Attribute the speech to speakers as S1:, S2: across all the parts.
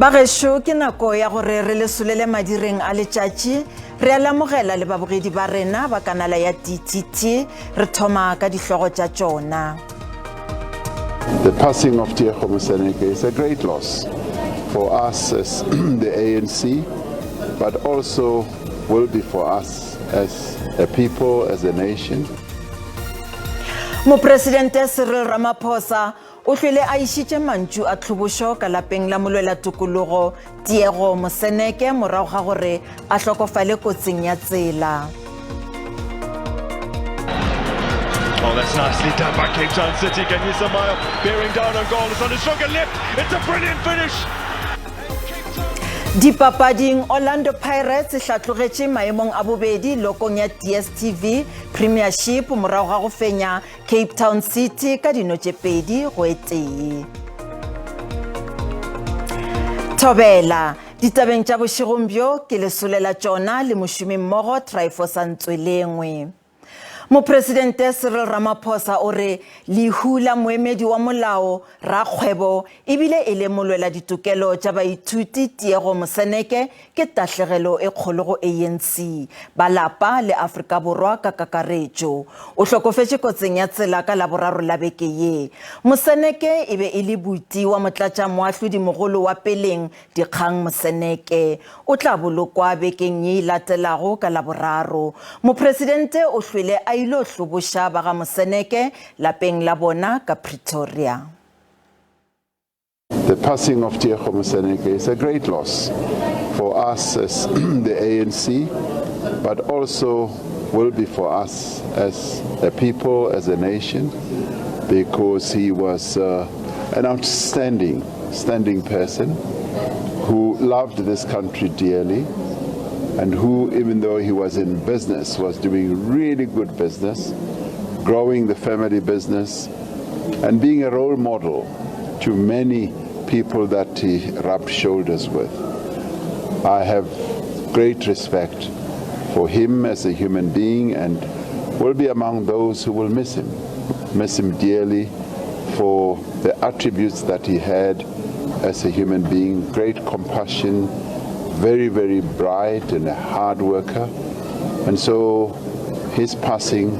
S1: Bagesho ke nako ya gore re le solele madireng a letšatši re a lamogela le babogedi ba rena ba kanala ya DTT re thoma ka dihlogo tša tšona.
S2: The passing of Ditaba is a great loss for us as the ANC, but also will be for us as a people, as a nation.
S1: Mopresidente Cyril Ramaphosa o hlwele a išitše mantšu a tlhobošo ka lapeng la molwela tokologo Diego Moseneke morago ga gore a hlokofale kotsing ya tsela.
S3: Oh, that's nicely done by Cape Town City. Can you smile? Bearing down on goal. It's on the stronger left. It's a brilliant finish.
S1: Dipapading Orlando Pirates hlatlogetše maemong a bobedi lokong ya DStv Premiership morago ga go fenya Cape Town City ka dino tše pedi go etee. Thobela ditabeng tša bošegong bjo ke lesolela tšona le mošomi mmogo Trifosa Ntswelengwe. Mopresidente Cyril Ramaphosa o re lehu la moemedi wa molao rakgwebo ebile e le molwela ditokelo tša baithuti Diego Moseneke ke tahlegelo e kgolo go ANC ba lapa le Afrika Borwa ka kakaretšo. O hlokofetše kotsing ya tsela ka laboraro la beke ye. Moseneke e be e le buti wa motlatša moahlodi mogolo wa peleng Dikgang Moseneke. O tla bolokwa bekeng ye latelago ka laboraro. Mopresidente o hlwele a ilo hlobosha ba ga Moseneke lapeng la bona ka Pretoria.
S2: The passing of Ditaba is a great loss for us as the ANC, but also will be for us as a people, as a nation, because he was an outstanding person who loved this country dearly, and who, even though he was in business, was doing really good business, growing the family business, and being a role model to many people that he rubbed shoulders with. I have great respect for him as a human being and will be among those who will miss him dearly for the attributes that he had as a human being, great compassion, very, very bright and a hard worker. And so his passing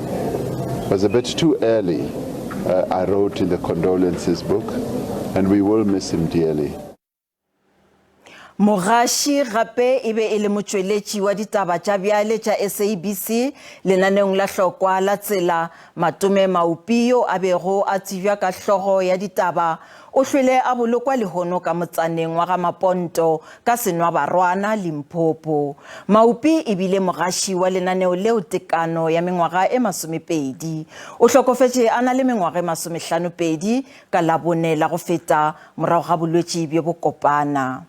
S2: was a bit too early, I wrote in the condolences book, and we will miss him dearly.
S1: Mogashi gape e be e le motšweletši wa ditaba tša bjale tša SABC lenaneong la hlokwa la tsela Matome Maupio a bego a tsebja ka hlogo ya ditaba o hlwele a bolokwa lehono ka motsaneng wa ga Maponto ka Senwabarwana Limpopo. Maupi e bile mogaši wa lenaneo leo tekano ya mengwaga e 20 o hlokofetše a na le mengwaga e 52 ka Labone la go feta morago ga bolwetši bjo bo kopana.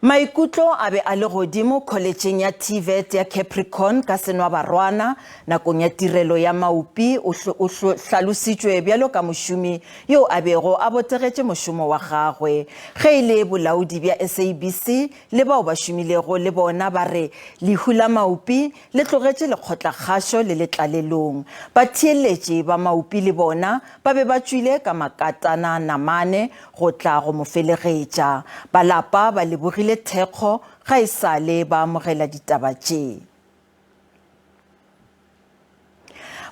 S1: Maikutlo a be a le godimo collegeng ya TVET ya Capricorn ka Senwabarwana nakong ya tirelo ya Maupi o hlalositšwe bjalo ka mošomi yo a bego a botegetše mošomo wa gagwe ge ile bolaodi bja SABC le bao ba šomilego le bona ba re lehu la Maupi le tlogetše lekgotlakgašo le letlalelong ba theeletše ba Maupi le bona ba be ba tšwile ka makatana namane go tla go mo felegetša ba lapa ba lebogile thekgo ga e sale ba amogela ditaba tše.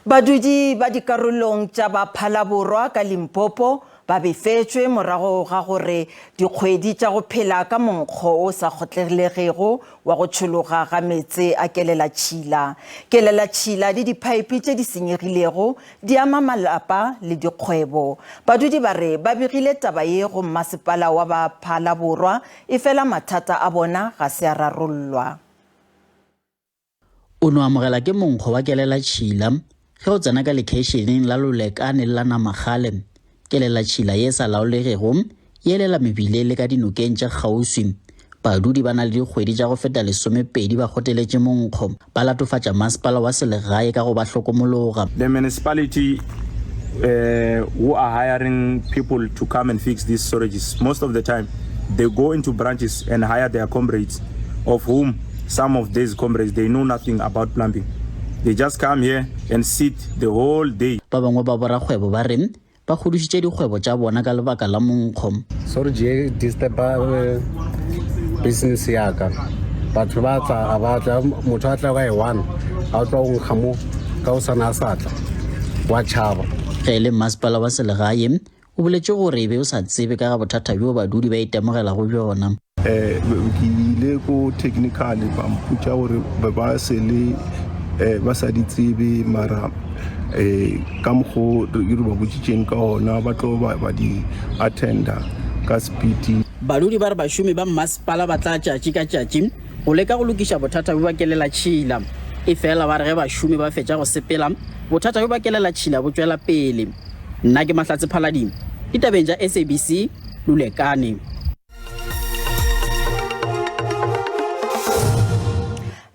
S1: Badudi ba dikarolong tša ba Phalaborwa ka Limpopo ba befetšwe morago ga gore dikgwedi tša go phela ka monkgo o sa kgotlegego wa go tšhologa ga metse a Kelela-tšhila le diphaepe tše di senyegilego di ama malapa le dikgwebo. Badudi ba re ba begile taba ye go Municipal wa ba Phalaborwa e fela mathata a bona ga se a rarollwa.
S4: O no amogela ke monkgo wa Kelela-tšhila ge o tsena ka lekeišeneng la Lolekane la Namagale. Kelela-tšhila ye sa laolegego ye lela mebile le ka dinokeng tša kgauswi. Badudi ba na le dikgwedi tša go feta 12 ba goteletše monkgo ba latofatša masepala wa selegae ka go ba hlokomologa.
S5: The municipality who are hiring people to come and fix these storages, most of the time they go into branches and hire their comrades, of whom some of these comrades they know nothing about plumbing. They just come here and sit the whole day.
S4: Ba bangwe ba borakgwebo ba re ba kgodišitše dikgwebo tša bona ka lebaka la monkgo.
S6: sorry je Ditaba business yaka batho ba tla abatla motho a tla ka e1 a tla go nkgamo ka o sana satla wa tshaba
S4: ge le masepala wa selegae o boletse gore e be o sa tsebe ka ga bothata bjo badudi ba itemogela go bjona.
S5: Ke ile go technical ba mputša gore ba se le ba sa di tsebe mara ka mokgo re ba botsitseng ka ona ba tlo ba di attenda ka speed.
S4: Badudi ba re bašomi ba masepala ba tla tšatši ka tšatši go leka go lokiša bothata bjo ba kelela tšhila e fela ba re ge bašomi ba fetša go sepela bothata bjo ba kelela tšhila bo tšwela pele. Nna ke Mahlatse Phaladimo, ditabeng tša SABC Lulekane.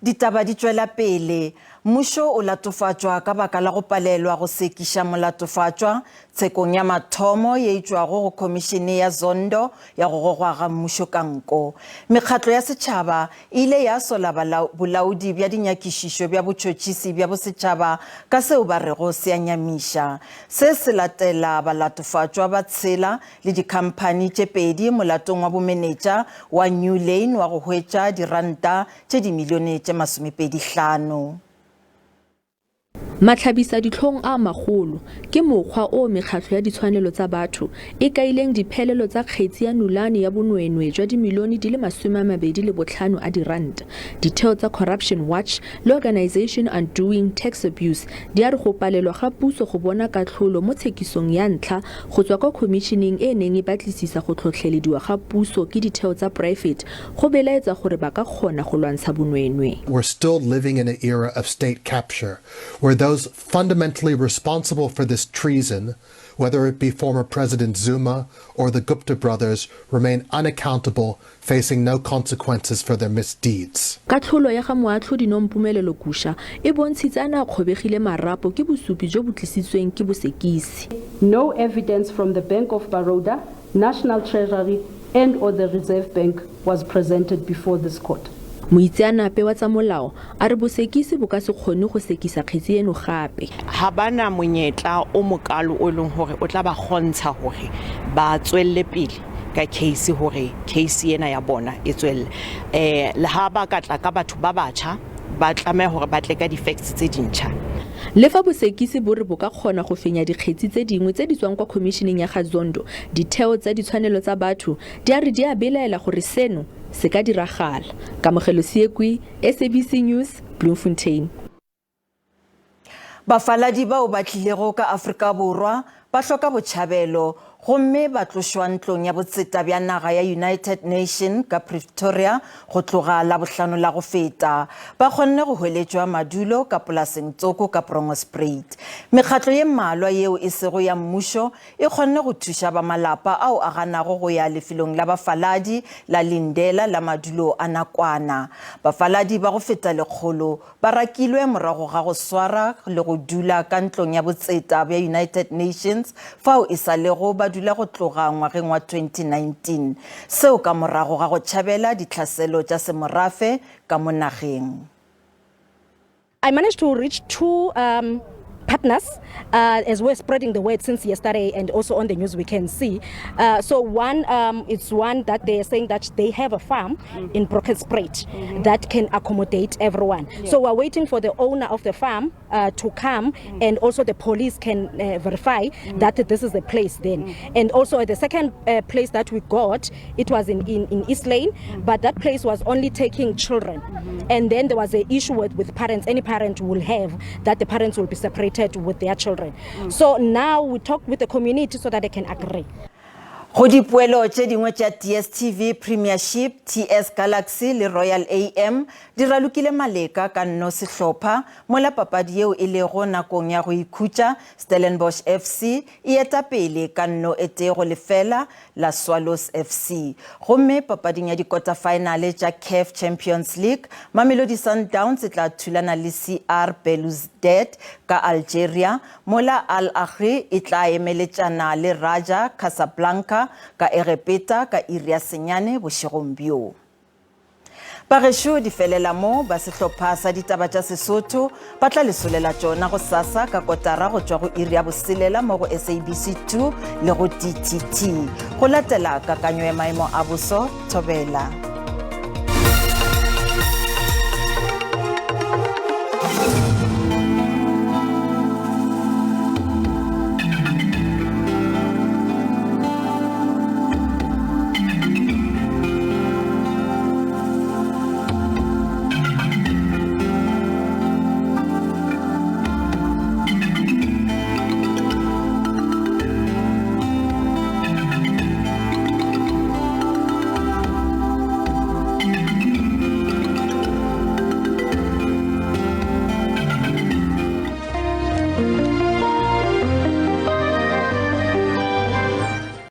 S1: Ditaba di tšwela pele. Mmušo o latofatšwa ka baka la go palelwa go sekiša molatofatšwa tshekong ya mathomo ye e tšwago go khomišene ya Zondo ya go gogwa ga mmušo ka nko. Mekgatlo ya setšhaba ile ya sola bolaodi bja dinyakišišo bja botšhotšhisi bja bosetšhaba ka seo ba rego se a nyamiša. Se se latela balatofatšwa ba tshela le dikhamphani tše pedi molatong wa bomenetša wa New Lane wa go hwetša diranta tše dimilione tše 25.
S7: Matlhabisa ditlhong a magolo ke mokgwa o mekgatlo ya ditshwanelo tsa batho e kaileng diphelelo tsa kgetsi ya nulane ya bonwenwe jwa dimilione di le 25 a diranta. Ditheo tsa Corruption Watch le Organization Undoing Tax Abuse di a re go palelwa ga puso go bona katlholo mo tshekisong ya ntlha go tswa kwa khomišeneng e neng e batlisisa go tlhotlhelediwa ga puso ke ditheo tsa private go belaetsa gore ba ka kgona go lwantsha bonwenwe.
S8: We're still living in an era of state capture where those fundamentally responsible for this treason, whether it be former President Zuma or the Gupta brothers, remain unaccountable, facing no consequences for their misdeeds.
S7: Katlholo ya ga moatlhodi Nompumelelo Kusha e bontshitse ana kgobegile marapo ke bosupi jo bo tlisitsweng ke bosekisi.
S9: No evidence from the Bank of Baroda, National Treasury and or the Reserve Bank was presented before this court.
S7: Moitseanape wa tsa molao a re bosekisi bo ka se kgone go sekisa kgetsi eno gape.
S10: Ha bana monyetla o mokalo o leng hore o tla ba kgontsha hore ba tswelle pele ka case hore case ena ya bona e tswelle. Le ha ba ka tla ka batho ba batjha ba tlameha hore ba tle ka di-facts tse dintšha.
S7: Le fa bosekisi bo re bo ka kgona go fenya dikgetsi tse dingwe tse di tswang kwa khomišeneng ya ga Zondo, ditheo tsa ditshwanelo tsa batho di a re di a belaela gore seno se ka diragala. Kamogelo Siekwi, SABC News, Bloemfontein.
S1: Bafaladi bao ba tlilego ka Afrika Borwa ba hloka botšhabelo gomme ba tlošwa ntlong ya botseta bja naga ya United Nations ka Pretoria go tloga la bohlano la go feta. Ba kgonne go hweletšwa madulo ka polaseng tsoko ka Brongospruit. Mekgatlo ye mmalwa yeo e sego ya mmušo e kgonne go thuša ba malapa ao a ganago go ya lefilong la bafaladi la Lindela la madulo a nakwana. Bafaladi ba go feta 100 ba rakilwe morago ga go swara le go dula ka ntlong ya botseta bja United Nations fao e sa lego ba dula go tloga ngwageng wa 2019 seo ka morago ga go tšhabela ditlhaselo tša semorafe ka mo nageng.
S11: I managed to reach two partners as we're spreading the word since yesterday, and also on the news we can see. So one, it's one that they are saying that they have a farm in Brongospruit that can accommodate everyone. So we're waiting for the owner of the farm to come, and also the police can verify that this is the place then. And also the second place that we got, it was in East Lane, but that place was only taking children. And then there was an issue with parents. Any parent will have that the parents will be separated with their children. So now we talk with the community so that they can agree.
S1: Go dipuelo tše dingwe tša DSTV Premiership, TS Galaxy le Royal AM di ralokile maleka ka nno sehlopha mola papadi yeo e lego nakong ya go ikhutša. Stellenbosch FC e eta pele ka nno e tee go lefela la Swallows FC. Gomme papading ya di-quarter finale tša CAF Champions League, Mamelodi Sundowns e tla thulana le CR Belouizdad ka Algeria, mola Al Ahly e tla emeletšana le Raja Casablanca ka Erepeta ka iri ya senyane bošegong bjo. Bagesho di felela mo ba sehlopha sa ditaba tša Sesotho ba tla lesolela tšona go sasa ka kotara go tšwa go iri ya boselela mo go SABC 2 le go DTT. Go latela kakanyo ya maemo a boso, thobela.